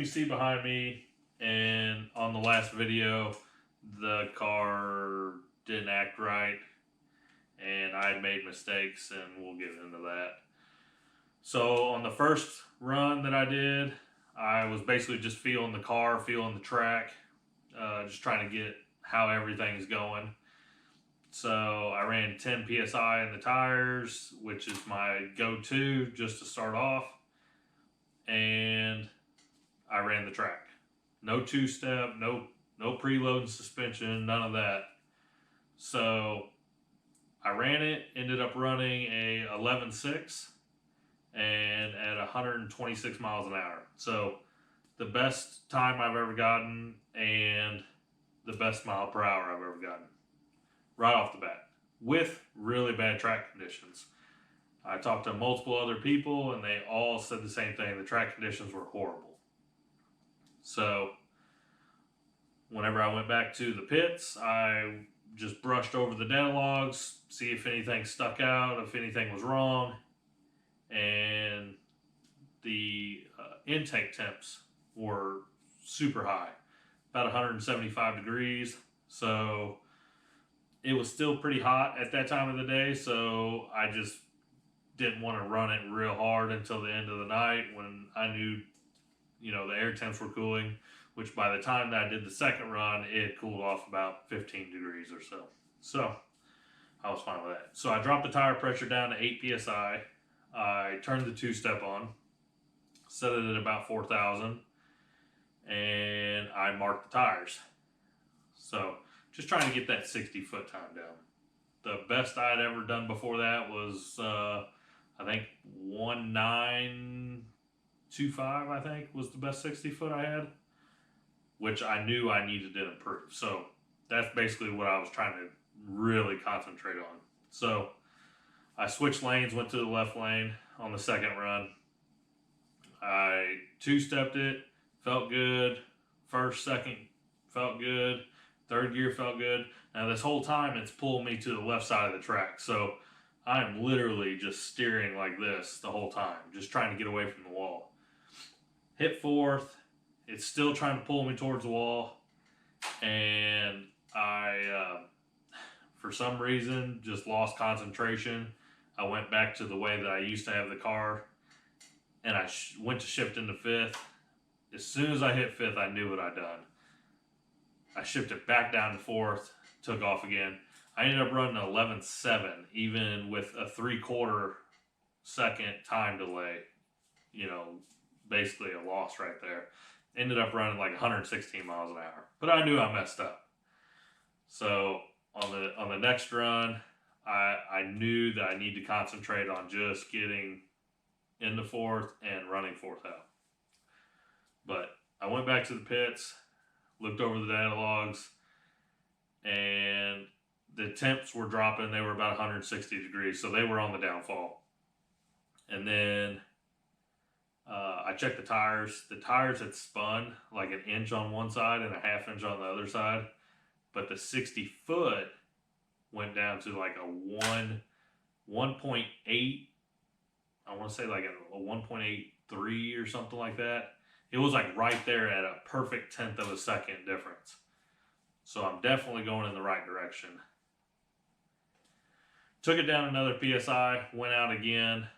see behind me, and on the last video, the car didn't act right, and I had made mistakes, and we'll get into that. So on the first run that I did, I was basically just feeling the car, feeling the track, just trying to get how everything's going. So I ran 10 psi in the tires, which is my go-to just to start off, and I ran the track. No two-step, no preload suspension, none of that. So I ran it, ended up running a 11.6 and at 126 miles an hour. So the best time I've ever gotten and the best mile per hour I've ever gotten right off the bat with really bad track conditions. I talked to multiple other people and they all said the same thing. The track conditions were horrible. So whenever I went back to the pits, I just brushed over the data logs, see if anything stuck out, if anything was wrong. And the intake temps were super high, about 175 degrees. So it was still pretty hot at that time of the day. So I just didn't want to run it real hard until the end of the night when I knew, the air temps were cooling, which by the time that I did the second run, it cooled off about 15 degrees or so. So I was fine with that. So I dropped the tire pressure down to 8 psi. I turned the two-step on, set it at about 4,000, and I marked the tires. So just trying to get that 60-foot time down. The best I'd ever done before that was, I think, 1925, I think, was the best 60-foot I had, which I knew I needed to improve. So that's basically what I was trying to really concentrate on. So I switched lanes, went to the left lane on the second run. I two-stepped it, felt good. First, second, felt good. Third gear felt good. Now this whole time it's pulling me to the left side of the track. So I am literally just steering like this the whole time, just trying to get away from the wall. Hit fourth, it's still trying to pull me towards the wall. And I, for some reason, just lost concentration. I went back to the way that I used to have the car, and I went to shift into fifth. As soon as I hit fifth, I knew what I'd done. I shifted back down to fourth, took off again. I ended up running 11.7, even with a 3/4 second time delay. Basically a loss right there. Ended up running like 116 miles an hour, but I knew I messed up. So on the next run, I knew that I need to concentrate on just getting into fourth and running fourth out. But I went back to the pits, looked over the data logs, and the temps were dropping. They were about 160 degrees, so they were on the downfall. And then I checked the tires. The tires had spun like an inch on one side and a half inch on the other side, but the 60-foot went down to like a 1.8. I want to say like a 1.83 or something like that. It was like right there at a perfect 1/10 of a second difference. So I'm definitely going in the right direction. Took it down another PSI, went out again,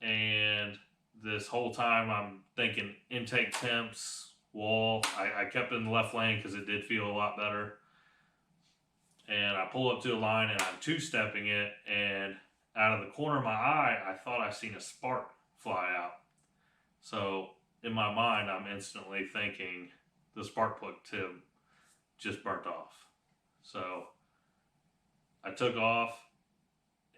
and this whole time I'm thinking intake temps, wall. I kept it in the left lane because it did feel a lot better. And I pull up to the line and I'm two-stepping it, and out of the corner of my eye, I thought I seen a spark fly out. So in my mind, I'm instantly thinking the spark plug tip just burnt off. So I took off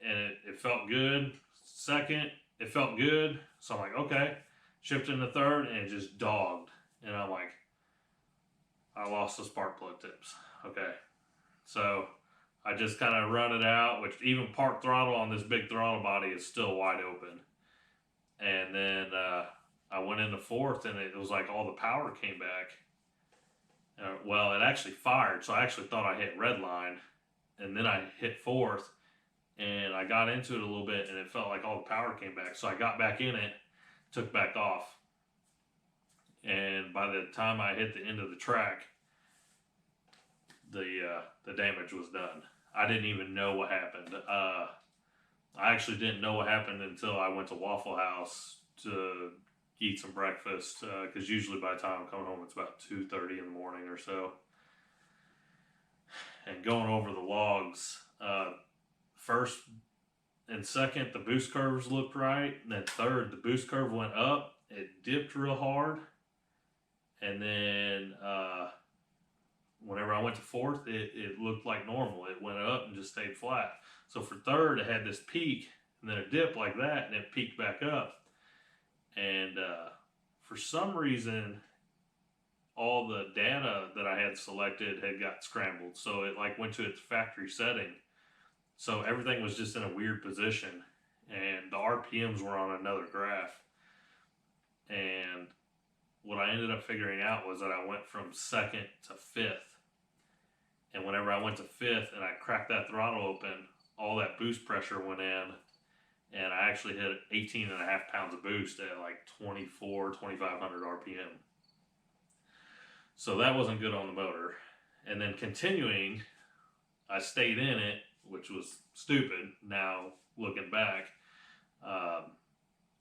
and it felt good. Second, it felt good. So I'm like, okay. Shifted into third and it just dogged. And I'm like, I lost the spark plug tips. Okay. So I just kind of run it out, which even park throttle on this big throttle body is still wide open. And then I went into fourth and it was like all the power came back. Well, it actually fired. So I actually thought I hit red line. And then I hit fourth and I got into it a little bit and it felt like all the power came back. So I got back in it, took back off. and by the time I hit the end of the track, the damage was done. I didn't even know what happened. I actually didn't know what happened until I went to Waffle House to eat some breakfast, because usually by the time I'm coming home it's about 2:30 in the morning or so. And going over the logs, first and second the boost curves looked right, and then third the boost curve went up, it dipped real hard, and then whenever I went to fourth, it looked like normal. It went up and just stayed flat. So for third, it had this peak and then a dip like that, and it peaked back up. And for some reason, all the data that I had selected had got scrambled. So it like went to its factory setting. So everything was just in a weird position, and the RPMs were on another graph. And what I ended up figuring out was that I went from second to fifth. And whenever I went to fifth and I cracked that throttle open, all that boost pressure went in, and I actually hit 18.5 pounds of boost at like 2,500 RPM. So that wasn't good on the motor. And then continuing, I stayed in it, which was stupid. Now, looking back,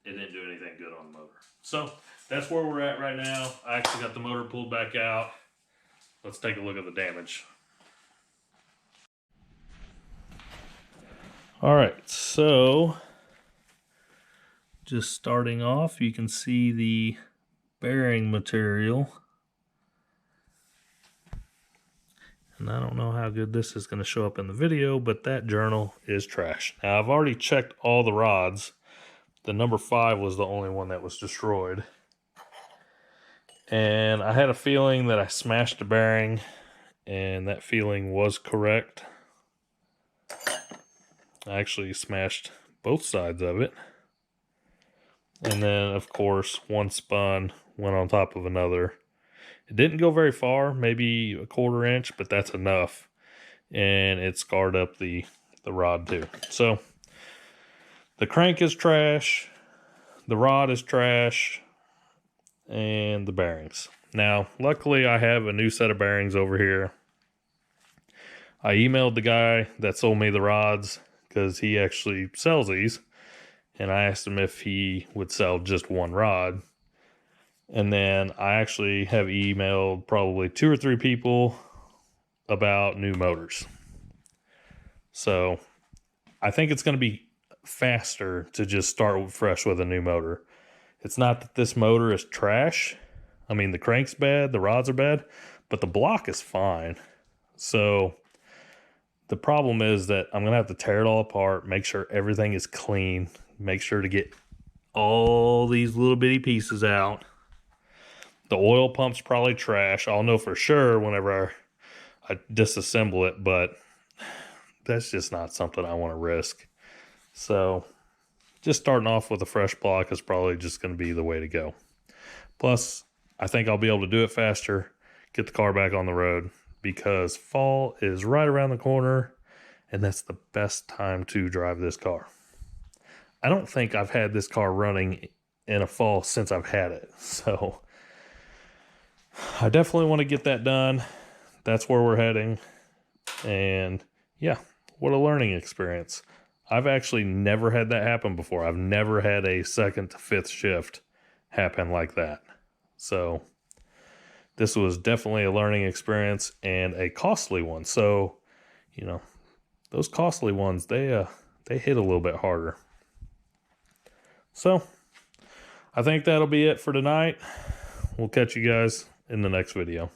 it didn't do anything good on the motor. So that's where we're at right now. I actually got the motor pulled back out. Let's take a look at the damage. All right, so just starting off, you can see the bearing material. And I don't know how good this is going to show up in the video, but that journal is trash. Now, I've already checked all the rods. The number 5 was the only one that was destroyed. And I had a feeling that I smashed the bearing, and that feeling was correct. I actually smashed both sides of it. And then, of course, one spun went on top of another. It didn't go very far, maybe a 1/4 inch, but that's enough. And it scarred up the rod too. So the crank is trash, the rod is trash, and the bearings. Now, luckily I have a new set of bearings over here. I emailed the guy that sold me the rods because he actually sells these, and I asked him if he would sell just one rod. And then I actually have emailed probably 2 or 3 people about new motors. So I think it's going to be faster to just start fresh with a new motor. It's not that this motor is trash. I mean, the crank's bad, the rods are bad, but the block is fine. So the problem is that I'm going to have to tear it all apart, make sure everything is clean, make sure to get all these little bitty pieces out. The oil pump's probably trash. I'll know for sure whenever I disassemble it, but that's just not something I want to risk. So just starting off with a fresh block is probably just going to be the way to go. Plus, I think I'll be able to do it faster, get the car back on the road, because fall is right around the corner, and that's the best time to drive this car. I don't think I've had this car running in a fall since I've had it, so I definitely want to get that done. That's where we're heading. And yeah, what a learning experience. I've actually never had that happen before. I've never had a 2nd to 5th shift happen like that. So this was definitely a learning experience and a costly one. So, you know, those costly ones, they hit a little bit harder. So I think that'll be it for tonight. We'll catch you guys in the next video.